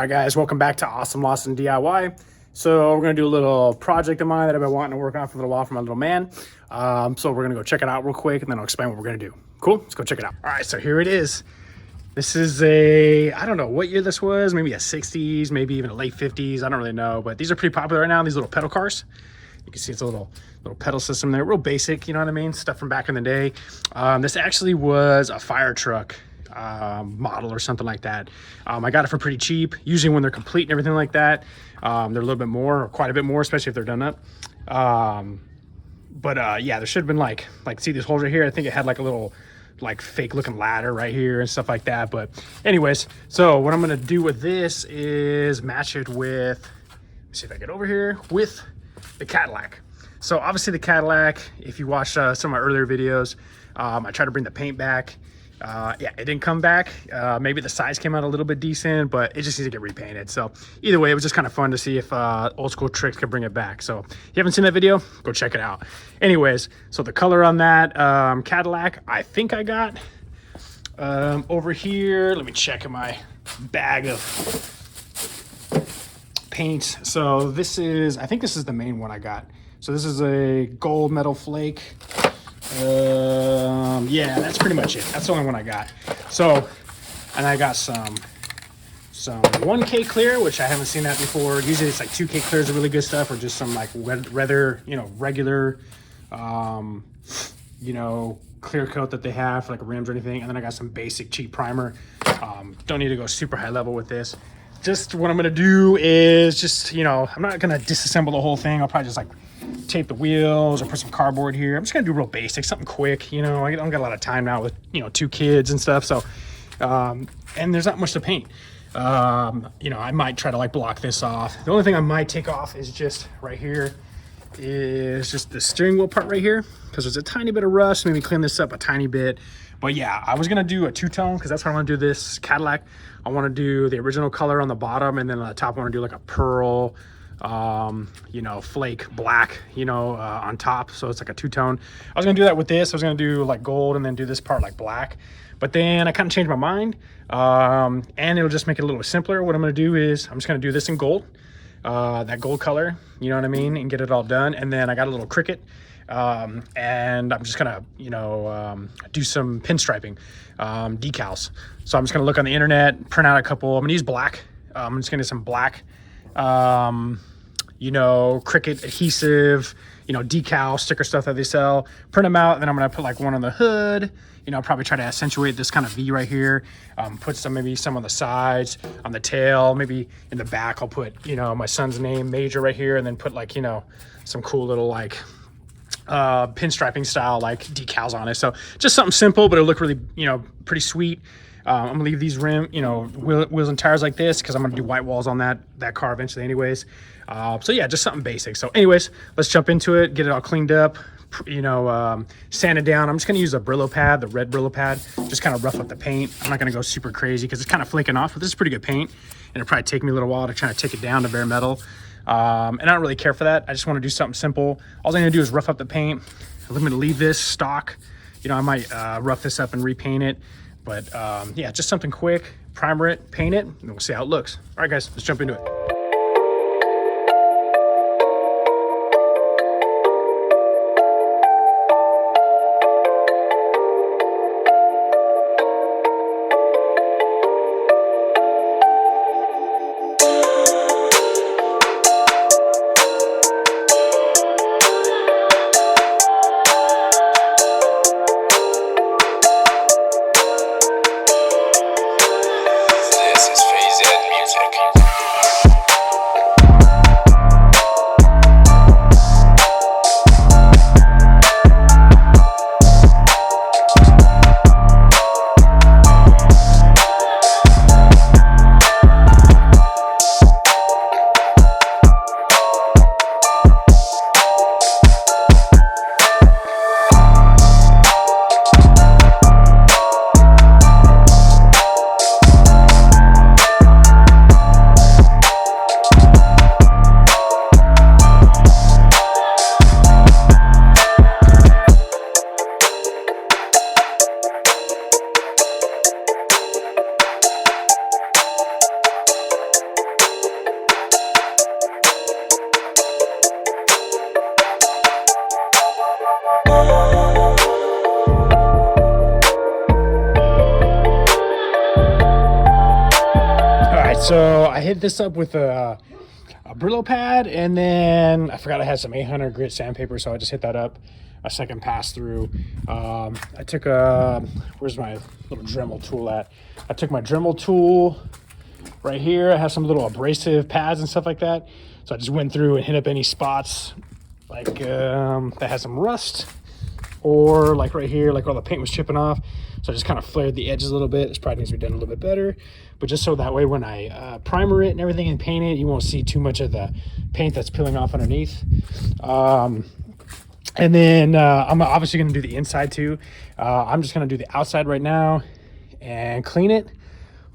Alright guys, welcome back to Awesome Lawson DIY. So we're going to do a little project of mine that I've been wanting to work on for a little while for my little man. So we're going to go check it out real quick and then I'll explain what we're going to do. Cool? Let's go check it out. Alright, so here it is. This is I don't know what year this was, maybe a 60s, maybe even a late 50s, I don't really know. But these are pretty popular right now, these little pedal cars. You can see it's a little pedal system there, real basic, you know what I mean? Stuff from back in the day. This actually was a fire truck model or something like that. I got it for pretty cheap. Usually when they're complete and everything like that, they're a little bit more, or quite a bit more, especially if they're done up. Yeah, there should have been like see these holes right here. I think it had like a little like fake looking ladder right here and stuff like that. But anyways, so what I'm gonna do with this is match it with, let me see if I get over here, with the Cadillac. So obviously the Cadillac, if you watch some of my earlier videos, I tried to bring the paint back. Yeah, it didn't come back. Maybe the size came out a little bit decent, but it just needs to get repainted. So either way, it was just kind of fun to see if old school tricks could bring it back. So if you haven't seen that video, go check it out. Anyways, so the color on that Cadillac, I think I got over here. Let me check in my bag of paints. So this is, I think this is the main one I got. So this is a gold metal flake. Yeah, that's pretty much it. That's the only one I got. So, and I got some 1K clear, which I haven't seen that before. Usually it's like 2K clear is really good stuff, or just some like regular, regular, clear coat that they have for like rims or anything. And then I got some basic cheap primer. Don't need to go super high level with this. Just what I'm gonna do is just, I'm not gonna disassemble the whole thing. I'll probably just like tape the wheels or put some cardboard here. I'm just gonna do real basic, something quick. I don't got a lot of time now with 2 kids and stuff. So and there's not much to paint. I might try to like block this off. The only thing I might take off is just right here, is just the steering wheel part right here, because there's a tiny bit of rust. Maybe clean this up a tiny bit. But yeah, I was gonna do a 2-tone because that's what I want to do this Cadillac. I want to do the original color on the bottom, and then on the top I want to do like a pearl flake black, on top. So it's like a 2-tone. I was gonna do that with this. I was gonna do like gold and then do this part like black. But then I kind of changed my mind, and it'll just make it a little simpler. What I'm gonna do is I'm just gonna do this in gold, that gold color, you know what I mean, and get it all done. And then I got a little Cricut, and I'm just gonna do some pinstriping decals. So I'm just gonna look on the internet, print out a couple. I'm gonna use black. I'm just gonna do some black Cricut adhesive, decal sticker stuff that they sell, print them out. And then I'm gonna put like one on the hood. I'll probably try to accentuate this kind of V right here, put maybe some on the sides, on the tail, maybe in the back I'll put my son's name, Major, right here, and then put like some cool little like pinstriping style like decals on it. So just something simple, but it'll look really pretty sweet. I'm gonna leave these wheels and tires like this because I'm gonna do white walls on that car eventually anyways. So yeah, just something basic. So anyways, let's jump into it, get it all cleaned up, sand it down. I'm just gonna use a Brillo pad, the red Brillo pad, just kind of rough up the paint. I'm not gonna go super crazy because it's kind of flaking off, but this is pretty good paint, and it'll probably take me a little while to try to take it down to bare metal. And I don't really care for that. I just want to do something simple. All I'm gonna do is rough up the paint. I'm gonna leave this stock. I might rough this up and repaint it. But yeah, just something quick, primer it, paint it, and we'll see how it looks. All right, guys, let's jump into it. This is Phase Ed Music. So I hit this up with a Brillo pad, and then I forgot I had some 800 grit sandpaper, so I just hit that up a second pass through. I took where's my little Dremel tool at? I took my Dremel tool right here. I have some little abrasive pads and stuff like that. So I just went through and hit up any spots like that has some rust, or like right here, like all the paint was chipping off. So I just kind of flared the edges a little bit. This probably needs to be done a little bit better, but just so that way when I primer it and everything and paint it, you won't see too much of the paint that's peeling off underneath. And then I'm obviously going to do the inside too. I'm just going to do the outside right now and clean it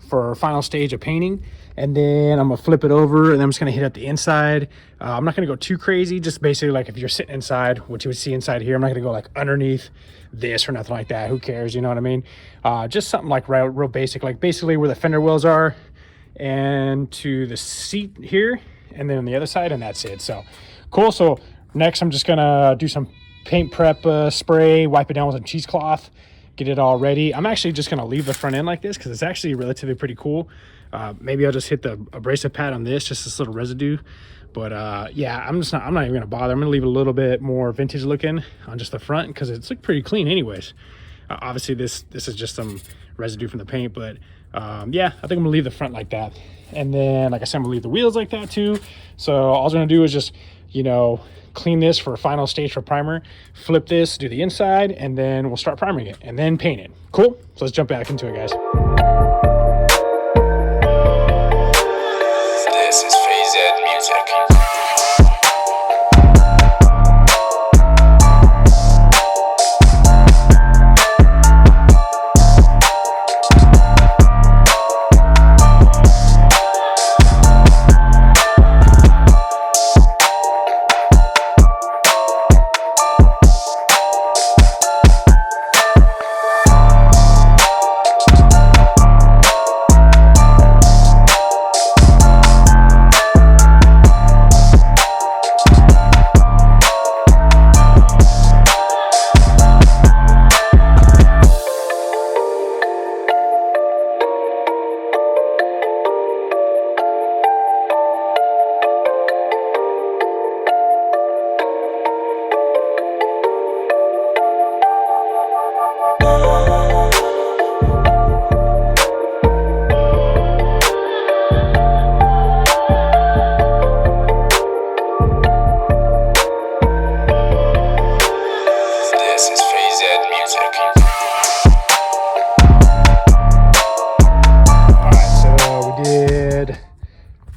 for final stage of painting. And then I'm going to flip it over, and then I'm just going to hit up the inside. I'm not going to go too crazy, just basically like if you're sitting inside, what you would see inside here. I'm not going to go like underneath this or nothing like that. Who cares? You know what I mean? Just something like real basic, like basically where the fender wells are and to the seat here, and then on the other side, and that's it. So cool. So next, I'm just gonna do some paint prep spray, wipe it down with some cheesecloth, get it all ready. I'm actually just gonna leave the front end like this because it's actually relatively pretty cool. Maybe I'll just hit the abrasive pad on this, just this little residue. But yeah, I'm not even gonna bother. I'm gonna leave it a little bit more vintage looking on just the front because it's looked pretty clean anyways. Obviously this is just some residue from the paint, but yeah, I think I'm gonna leave the front like that. And then, like I said, I'm gonna leave the wheels like that too. So all I'm gonna do is just, you know, clean this for a final stage for primer, flip this, do the inside, and then we'll start priming it and then paint it. Cool? So let's jump back into it, guys. This is Phase Music.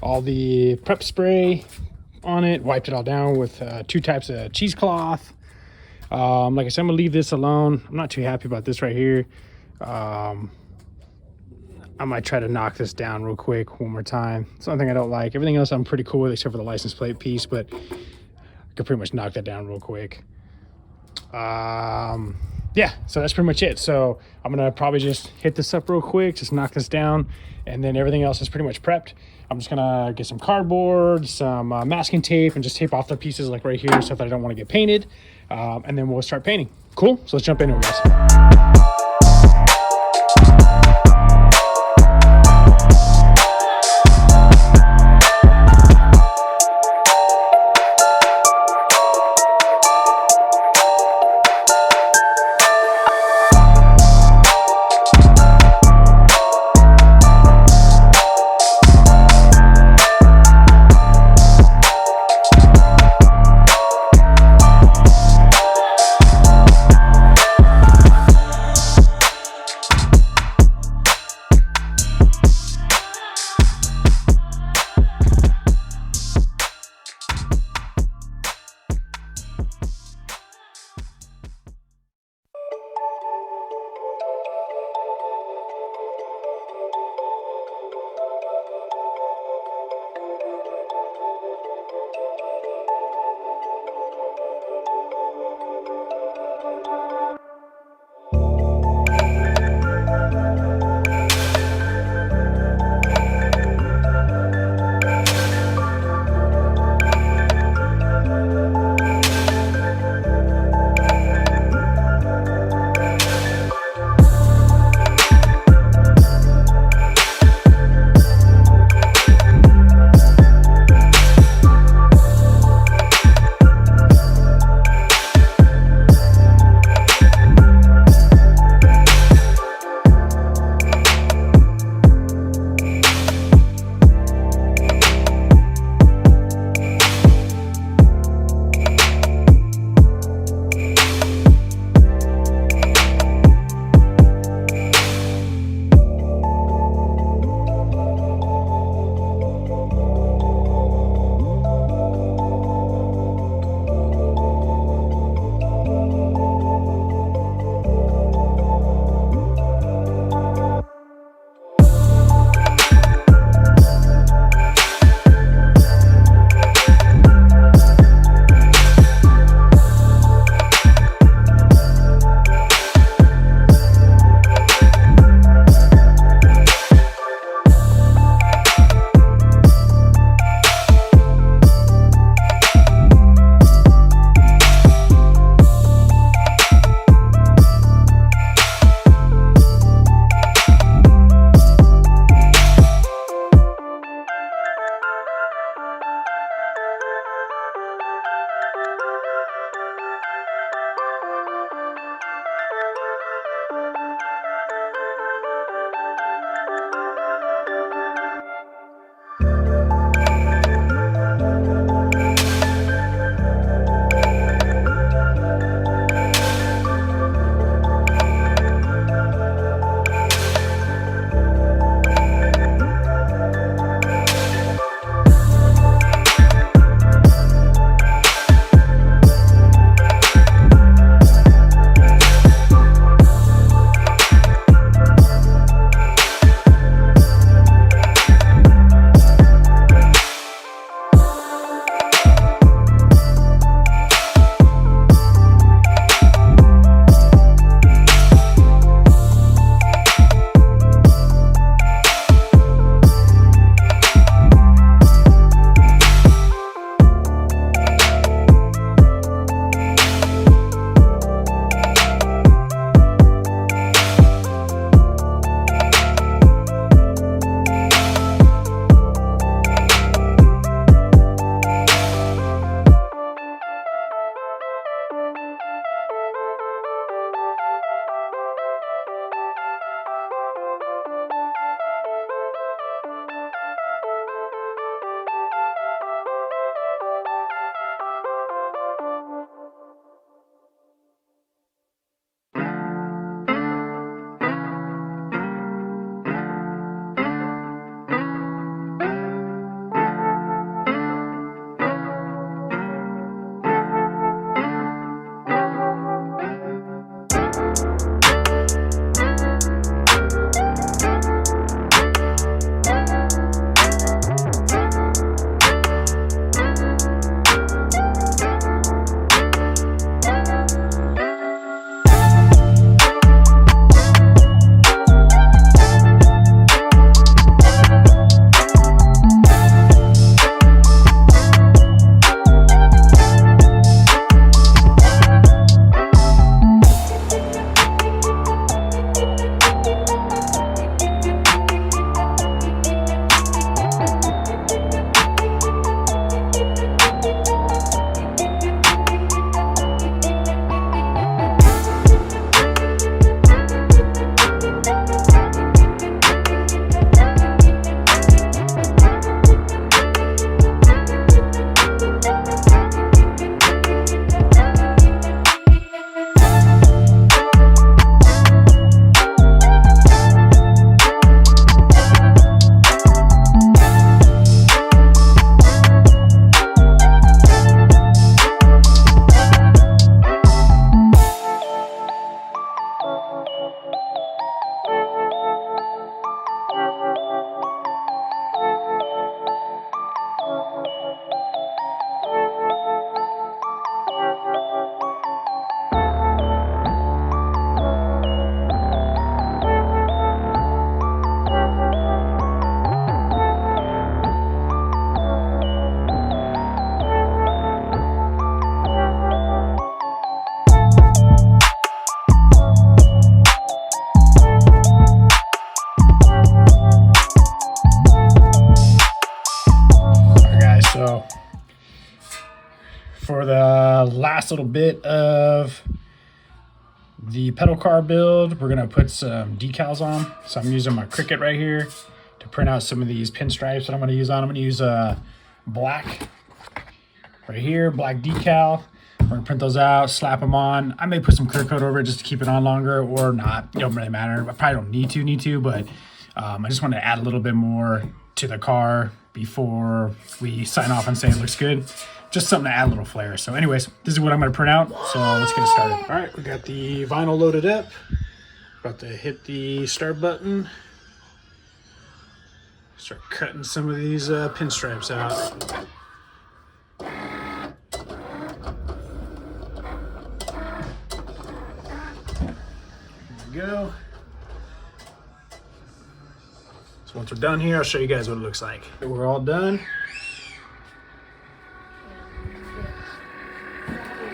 All the prep spray on it, wiped it all down with 2 types of cheesecloth. Like I said, I'm gonna leave this alone. I'm not too happy about this right here. I might try to knock this down real quick one more time. Something I don't like. Everything else I'm pretty cool with except for the license plate piece, but I could pretty much knock that down real quick. Yeah, so that's pretty much it. So I'm gonna probably just hit this up real quick, just knock this down, and then everything else is pretty much prepped. I'm just gonna get some cardboard, some masking tape, and just tape off the pieces like right here, stuff that I don't want to get painted, and then we'll start painting. Cool, so let's jump into it, guys. last little bit of the pedal car build. We're gonna put some decals on. So I'm using my Cricut right here to print out some of these pinstripes that I'm gonna use on. I'm gonna use black right here, black decal. We're gonna print those out, slap them on. I may put some clear coat over it just to keep it on longer or not. It don't really matter. I probably don't need to, but I just want to add a little bit more to the car before we sign off and say it looks good. Just something to add a little flair. So anyways, this is what I'm gonna print out. So let's get it started. All right, we got the vinyl loaded up. About to hit the start button. Start cutting some of these pinstripes out. Go. So once we're done here, I'll show you guys what it looks like. We're all done.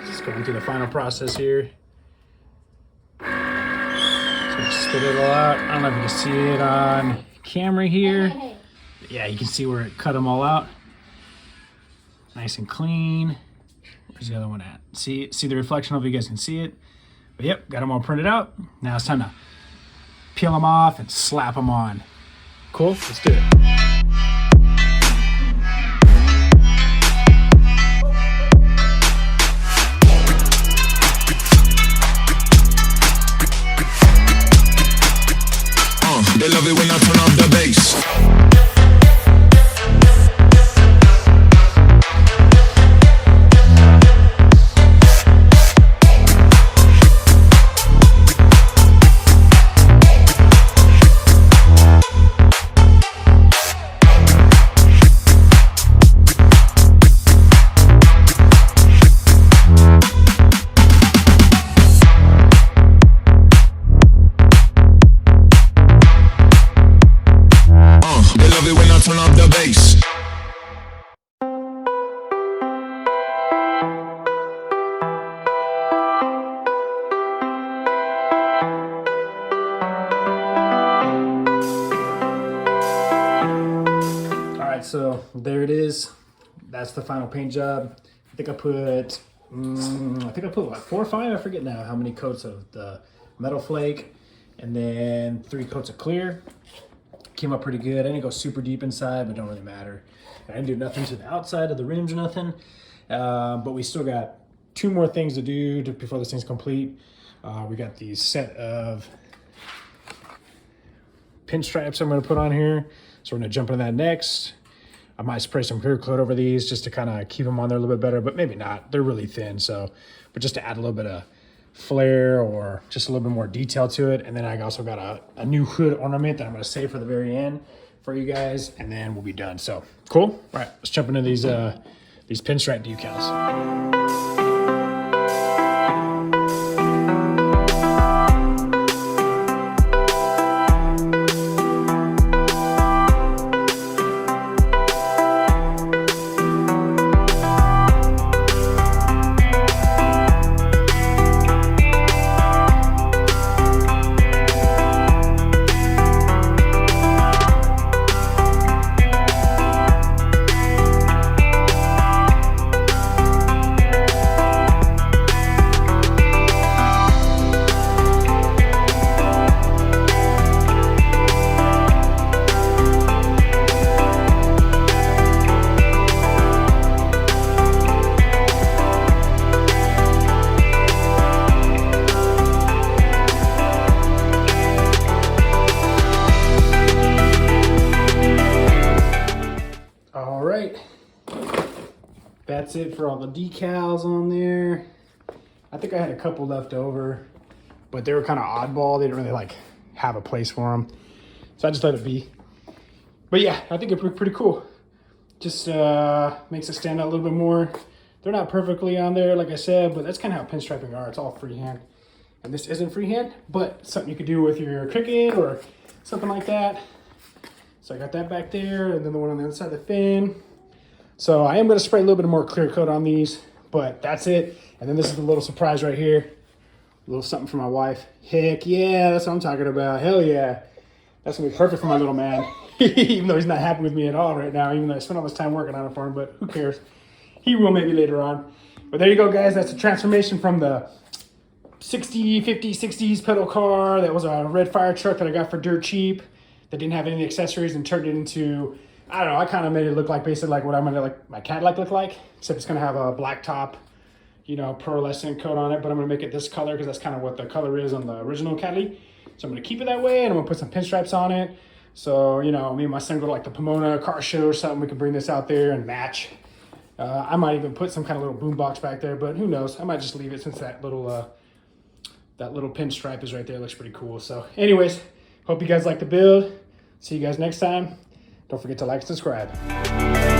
Just going through the final process here. Just gonna spit it all out. I don't know if you can see it on camera here. Yeah, you can see where it cut them all out. Nice and clean. Where's the other one at? See the reflection? Hope you guys can see it. But yep, got them all printed out. Now it's time to peel them off and slap them on. Cool, let's do it. They love it when I turn up the bass. Turn up the bass. All right, so there it is. That's the final paint job. I think I put what, 4 or 5? I forget now how many coats of the metal flake, and then 3 coats of clear. Came up pretty good. I didn't go super deep inside, but don't really matter. I didn't do nothing to the outside of the rims or nothing. But we still got 2 more things to do before this thing's complete. We got these set of pinstripes I'm going to put on here. So we're going to jump into that next. I might spray some clear coat over these just to kind of keep them on there a little bit better, but maybe not. They're really thin, so, but just to add a little bit of flair or just a little bit more detail to it. And then I also got a new hood ornament that I'm going to save for the very end for you guys, and then we'll be done. So cool. All right, let's jump into these pinstripe decals. That's it for all the decals on there. I think I had a couple left over, but they were kind of oddball. They didn't really like have a place for them, so I just let it be. But yeah, I think it's pretty cool. Just makes it stand out a little bit more. They're not perfectly on there, like I said, but that's kind of how pinstriping are. It's all freehand, and this isn't freehand, but something you could do with your Cricut or something like that. So I got that back there, and then the one on the inside of the fin. So I am going to spray a little bit more clear coat on these, but that's it. And then this is the little surprise right here. A little something for my wife. Heck yeah, that's what I'm talking about. Hell yeah. That's going to be perfect for my little man. Even though he's not happy with me at all right now, even though I spent all this time working on it for him, but who cares? He will maybe later on. But there you go, guys. That's a transformation from the 60, 50, 60s pedal car that was a red fire truck that I got for dirt cheap that didn't have any accessories, and turned it into, I don't know, I kind of made it look like basically like what I'm gonna like my Cadillac look like, except it's gonna have a black top, you know, pearlescent coat on it, but I'm gonna make it this color because that's kind of what the color is on the original Cadillac. So I'm gonna keep it that way, and I'm gonna put some pinstripes on it. So, you know, me and my son go to like the Pomona car show or something, we can bring this out there and match. I might even put some kind of little boom box back there, but who knows? I might just leave it since that little pinstripe is right there. It looks pretty cool. So anyways, hope you guys like the build. See you guys next time. Don't forget to like and subscribe.